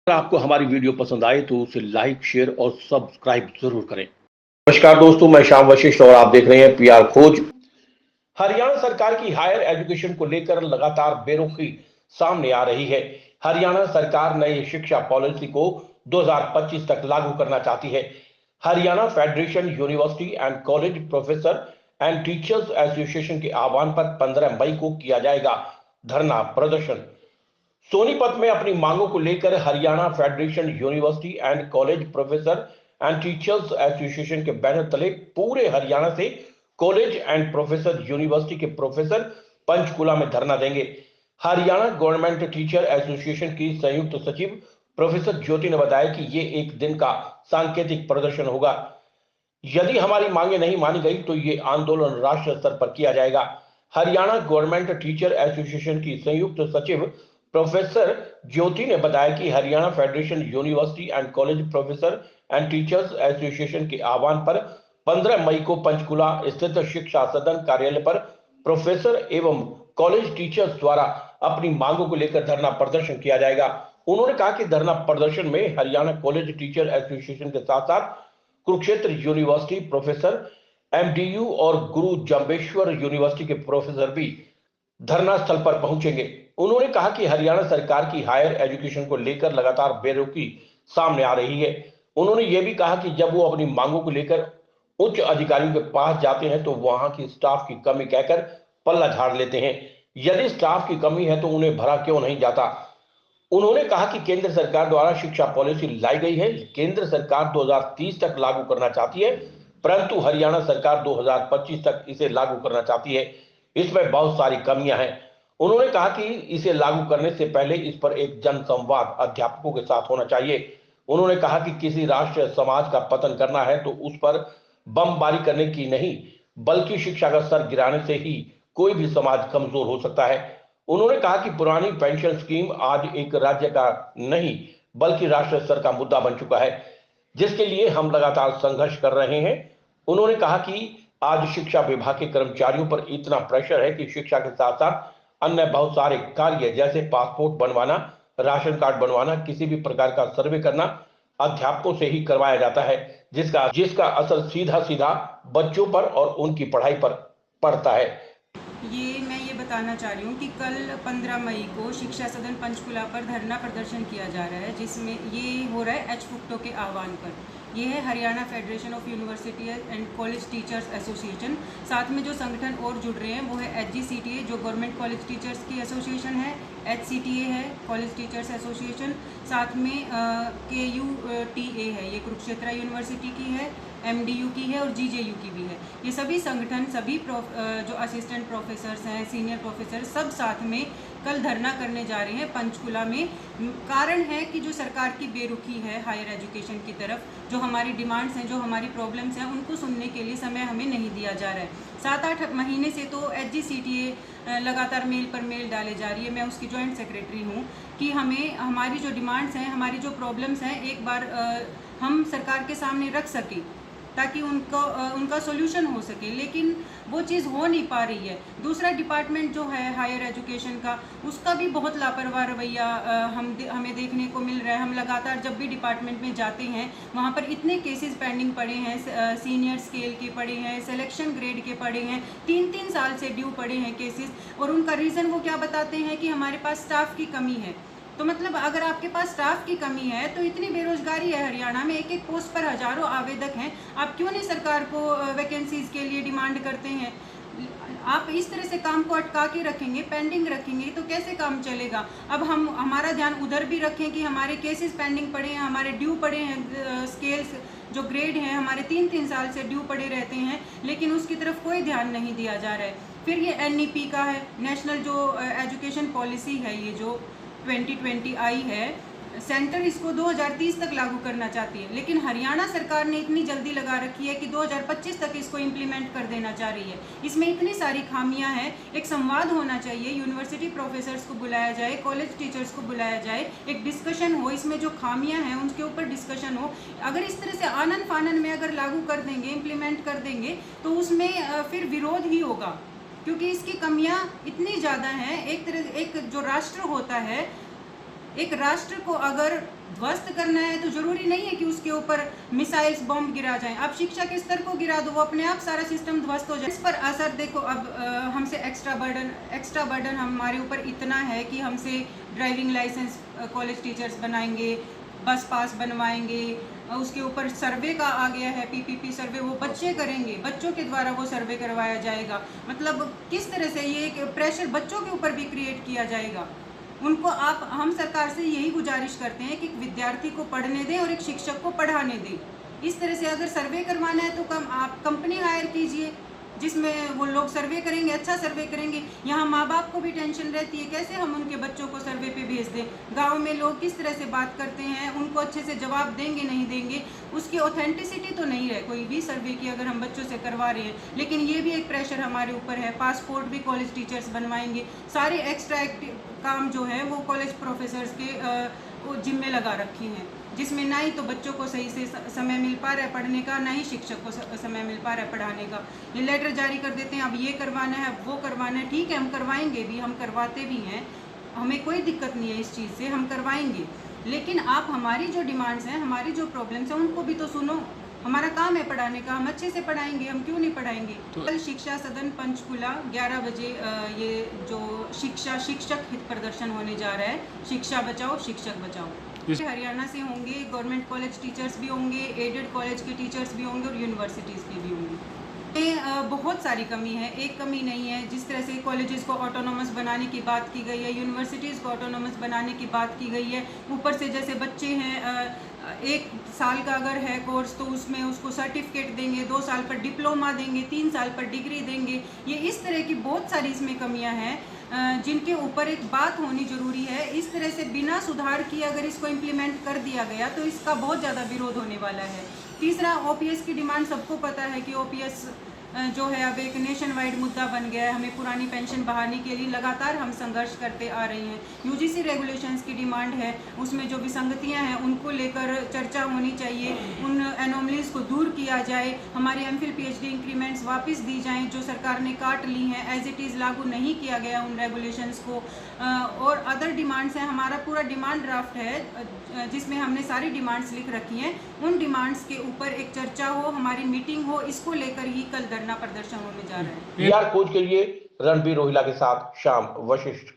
अगर आपको हमारी वीडियो पसंद आए तो उसे लाइक, शेयर और सब्सक्राइब जरूर करें। नमस्कार दोस्तों, मैं श्याम वशिष्ठ और आप देख रहे हैं पीआर खोज। हरियाणा सरकार की हायर एजुकेशन को लेकर लगातार बेरुखी सामने आ रही है। हरियाणा सरकार नई शिक्षा पॉलिसी को 2025 तक लागू करना चाहती है। Haryana federation university and college professor and teachers association के आह्वान पर 15 मई को किया जाएगा धरना प्रदर्शन। सोनीपत में अपनी मांगों को लेकर Haryana federation university and college professor and teachers association के बैनर तले पूरे हरियाणा से कॉलेज एंड प्रोफेसर यूनिवर्सिटी के प्रोफेसर पंचकुला में धरना देंगे। हरियाणा गवर्नमेंट टीचर एसोसिएशन की संयुक्त सचिव प्रोफेसर ज्योति ने बताया कि ये एक दिन का सांकेतिक प्रदर्शन होगा। यदि हमारी मांगे नहीं मानी गई तो ये आंदोलन राष्ट्रीय स्तर पर किया जाएगा। हरियाणा गवर्नमेंट टीचर एसोसिएशन की संयुक्त सचिव प्रोफेसर ज्योति ने बताया कि Haryana federation university and college professor and teachers association के आह्वान पर 15 मई को पंचकुला स्थित शिक्षा सदन कार्यालय पर प्रोफेसर एवं कॉलेज टीचर्स द्वारा अपनी मांगों को लेकर धरना प्रदर्शन किया जाएगा। उन्होंने कहा कि धरना प्रदर्शन में हरियाणा कॉलेज टीचर एसोसिएशन के साथ साथ कुरुक्षेत्र यूनिवर्सिटी प्रोफेसर, एमडीयू और गुरु जम्बेश्वर यूनिवर्सिटी के प्रोफेसर भी धरना स्थल पर पहुंचेंगे। उन्होंने कहा कि हरियाणा सरकार की हायर एजुकेशन को लेकर लगातार बेरुखी सामने आ रही है। उन्होंने यह भी कहा कि जब वो अपनी मांगों को लेकर उच्च अधिकारियों के पास जाते हैं तो वहां की स्टाफ की कमी कहकर पल्ला झाड़ लेते हैं। यदि स्टाफ की कमी है तो उन्हें भरा क्यों नहीं जाता। उन्होंने कहा कि केंद्र सरकार द्वारा शिक्षा पॉलिसी लाई गई है। केंद्र सरकार 2030 तक लागू करना चाहती है, परंतु हरियाणा सरकार 2025 तक इसे लागू करना चाहती है। इसमें बहुत सारी कमियां हैं। उन्होंने कहा कि इसे लागू करने से पहले इस पर एक जनसंवाद अध्यापकों के साथ होना चाहिए। उन्होंने कहा कि किसी राष्ट्र समाज का पतन करना है तो उस पर बमबारी करने की नहीं, बल्कि शिक्षा का स्तर गिराने से ही कोई भी समाज कमजोर हो सकता है। उन्होंने कहा कि पुरानी पेंशन स्कीम आज एक राज्य का नहीं बल्कि राष्ट्रीय स्तर का मुद्दा बन चुका है, जिसके लिए हम लगातार संघर्ष कर रहे हैं। उन्होंने कहा कि आज शिक्षा विभाग के कर्मचारियों पर इतना प्रेशर है कि शिक्षा के साथ साथ अन्य बहुत सारे कार्य जैसे पासपोर्ट बनवाना, राशन कार्ड बनवाना, किसी भी प्रकार का सर्वे करना अध्यापकों से ही करवाया जाता है, जिसका जिसका असर सीधा सीधा बच्चों पर और उनकी पढ़ाई पर पड़ता है। मैं ये बताना चाह रही हूँ कि कल 15 मई को शिक्षा सदन पंचकुला पर धरना प्रदर्शन किया जा रहा है, जिसमें ये हो रहा है एच फुक्टो के आह्वान पर। ये है Haryana federation of university and college teachers association. साथ में जो संगठन और जुड़ रहे हैं वो है HGCTA जो गवर्नमेंट कॉलेज टीचर्स की एसोसिएशन है, HCTA है कॉलेज टीचर्स एसोसिएशन, साथ में KUTA है, ये कुरुक्षेत्र यूनिवर्सिटी की है, MDU की है और GJU की भी है। ये सभी संगठन, सभी जो असिस्टेंट प्रोफेसर्स हैं, सीनियर प्रोफेसर, सब साथ में कल धरना करने जा रहे हैं पंचकुला में। कारण है कि जो सरकार की बेरुखी है हायर एजुकेशन की तरफ, जो हमारी डिमांड्स हैं, जो हमारी प्रॉब्लम्स हैं, उनको सुनने के लिए समय हमें नहीं दिया जा रहा है। 7-8 महीने से तो HGCTA लगातार मेल पर मेल डाले जा रही है, मैं उसकी जॉइंट सेक्रेटरी हूँ, कि हमें हमारी जो डिमांड्स हैं, हमारी जो प्रॉब्लम्स हैं, एक बार हम सरकार के सामने रख सकें ताकि उनका सोल्यूशन हो सके, लेकिन वो चीज़ हो नहीं पा रही है। दूसरा डिपार्टमेंट जो है हायर एजुकेशन का, उसका भी बहुत लापरवाह रवैया हमें देखने को मिल रहा है। हम लगातार जब भी डिपार्टमेंट में जाते हैं वहाँ पर इतने केसेस पेंडिंग पड़े हैं, सीनियर स्केल के पड़े हैं, सिलेक्शन ग्रेड के पड़े हैं, 3-3 साल से ड्यू पड़े हैं केसेस, और उनका रीज़न वो क्या बताते हैं कि हमारे पास स्टाफ की कमी है। तो मतलब अगर आपके पास स्टाफ की कमी है तो इतनी बेरोजगारी है हरियाणा में, एक एक पोस्ट पर हजारों आवेदक हैं, आप क्यों नहीं सरकार को वैकेंसीज के लिए डिमांड करते हैं? आप इस तरह से काम को अटका के रखेंगे, पेंडिंग रखेंगे, तो कैसे काम चलेगा? अब हम हमारा ध्यान उधर भी रखें कि हमारे केसेस पेंडिंग पड़े हैं, हमारे ड्यू पड़े हैं, स्केल्स जो ग्रेड हैं हमारे 3-3 साल से ड्यू पड़े रहते हैं, लेकिन उसकी तरफ कोई ध्यान नहीं दिया जा रहा है। फिर ये NEP का है, नेशनल जो एजुकेशन पॉलिसी है, ये जो 2020 आई है, सेंटर इसको 2030 तक लागू करना चाहती है, लेकिन हरियाणा सरकार ने इतनी जल्दी लगा रखी है कि 2025 तक इसको इम्प्लीमेंट कर देना चाह रही है। इसमें इतनी सारी खामियां हैं। एक संवाद होना चाहिए, यूनिवर्सिटी प्रोफेसर्स को बुलाया जाए, कॉलेज टीचर्स को बुलाया जाए, एक डिस्कशन हो, इसमें जो खामियां हैं उनके ऊपर डिस्कशन हो। अगर इस तरह से आनन फानन में अगर लागू कर देंगे, इम्प्लीमेंट कर देंगे, तो उसमें फिर विरोध ही होगा, क्योंकि इसकी कमियां इतनी ज़्यादा हैं। एक जो राष्ट्र होता है, एक राष्ट्र को अगर ध्वस्त करना है तो जरूरी नहीं है कि उसके ऊपर मिसाइल्स बॉम्ब गिरा जाएं। अब शिक्षा के स्तर को गिरा दो, वो अपने आप सारा सिस्टम ध्वस्त हो जाए। इस पर असर देखो, अब हमसे एक्स्ट्रा बर्डन हमारे ऊपर इतना है कि हमसे ड्राइविंग लाइसेंस कॉलेज टीचर्स बनाएंगे, बस पास बनवाएंगे, उसके ऊपर सर्वे का आ गया है, पीपीपी सर्वे, वो बच्चे करेंगे, बच्चों के द्वारा वो सर्वे करवाया जाएगा। मतलब किस तरह से ये एक प्रेशर बच्चों के ऊपर भी क्रिएट किया जाएगा। उनको हम सरकार से यही गुजारिश करते हैं कि विद्यार्थी को पढ़ने दें और एक शिक्षक को पढ़ाने दें। इस तरह से अगर सर्वे करवाना है तो आप कंपनी हायर कीजिए जिसमें वो लोग सर्वे करेंगे, अच्छा सर्वे करेंगे। यहाँ माँ बाप को भी टेंशन रहती है कैसे हम उनके बच्चों को सर्वे पे भेज दें। गांव में लोग किस तरह से बात करते हैं, उनको अच्छे से जवाब देंगे नहीं देंगे, उसकी ऑथेंटिसिटी तो नहीं है कोई भी सर्वे की अगर हम बच्चों से करवा रहे हैं। लेकिन ये भी एक प्रेशर हमारे ऊपर है। पासपोर्ट भी कॉलेज टीचर्स बनवाएंगे, सारे एक्स्ट्रा काम जो है वो कॉलेज प्रोफेसर्स के जिम्मे लगा रखी हैं, जिसमें ना ही तो बच्चों को सही से समय मिल पा रहा है पढ़ने का, ना ही शिक्षक को समय मिल पा रहा है पढ़ाने का। ये लेटर जारी कर देते हैं, अब ये करवाना है, अब वो करवाना है। ठीक है, हम करवाएंगे भी, हम करवाते भी हैं, हमें कोई दिक्कत नहीं है इस चीज़ से, हम करवाएंगे। लेकिन आप हमारी जो डिमांड्स हैं, हमारी जो प्रॉब्लम्स हैं, उनको भी तो सुनो। हमारा काम है पढ़ाने का, हम अच्छे से पढ़ाएंगे, हम क्यों नहीं पढ़ाएंगे। कल शिक्षा सदन पंचकुला 11 बजे ये जो शिक्षक हित प्रदर्शन होने जा रहा है, शिक्षा बचाओ शिक्षक बचाओ। हरियाणा से होंगे, गवर्नमेंट कॉलेज टीचर्स भी होंगे, एडेड कॉलेज के टीचर्स भी होंगे और यूनिवर्सिटीज़ के भी होंगे। बहुत सारी कमी है, एक कमी नहीं है। जिस तरह से कॉलेजेस को ऑटोनोमस बनाने की बात की गई है, यूनिवर्सिटीज़ को ऑटोनोमस बनाने की बात की गई है, ऊपर से जैसे बच्चे हैं 1 साल का अगर है कोर्स तो उसमें उसको सर्टिफिकेट देंगे, 2 साल पर डिप्लोमा देंगे, 3 साल पर डिग्री देंगे। ये इस तरह की बहुत सारी इसमें कमियां हैं जिनके ऊपर एक बात होनी ज़रूरी है। इस तरह से बिना सुधार किए अगर इसको इम्प्लीमेंट कर दिया गया तो इसका बहुत ज़्यादा विरोध होने वाला है। तीसरा, ओपीएस की डिमांड सबको पता है कि ओपीएस जो है अब एक नेशन वाइड मुद्दा बन गया है। हमें पुरानी पेंशन बहाली के लिए लगातार हम संघर्ष करते आ रहे हैं। यूजीसी रेगुलेशंस की डिमांड है, उसमें जो विसंगतियां हैं उनको लेकर चर्चा होनी चाहिए, उन एनोमलीज को दूर किया जाए, हमारी एमफिल पीएचडी इंक्रीमेंट्स वापस दी जाएं जो सरकार ने काट ली हैं, एज इट इज़ लागू नहीं किया गया उन रेगुलेशंस को। और अदर डिमांड्स हैं, हमारा पूरा डिमांड ड्राफ्ट है जिसमें हमने सारी डिमांड्स लिख रखी हैं। उन डिमांड्स के ऊपर एक चर्चा हो, हमारी मीटिंग हो, इसको लेकर ही कल धरना प्रदर्शन होने जा रहा है। PR खोज के लिए रणबीर रोहिला के साथ श्याम वशिष्ठ।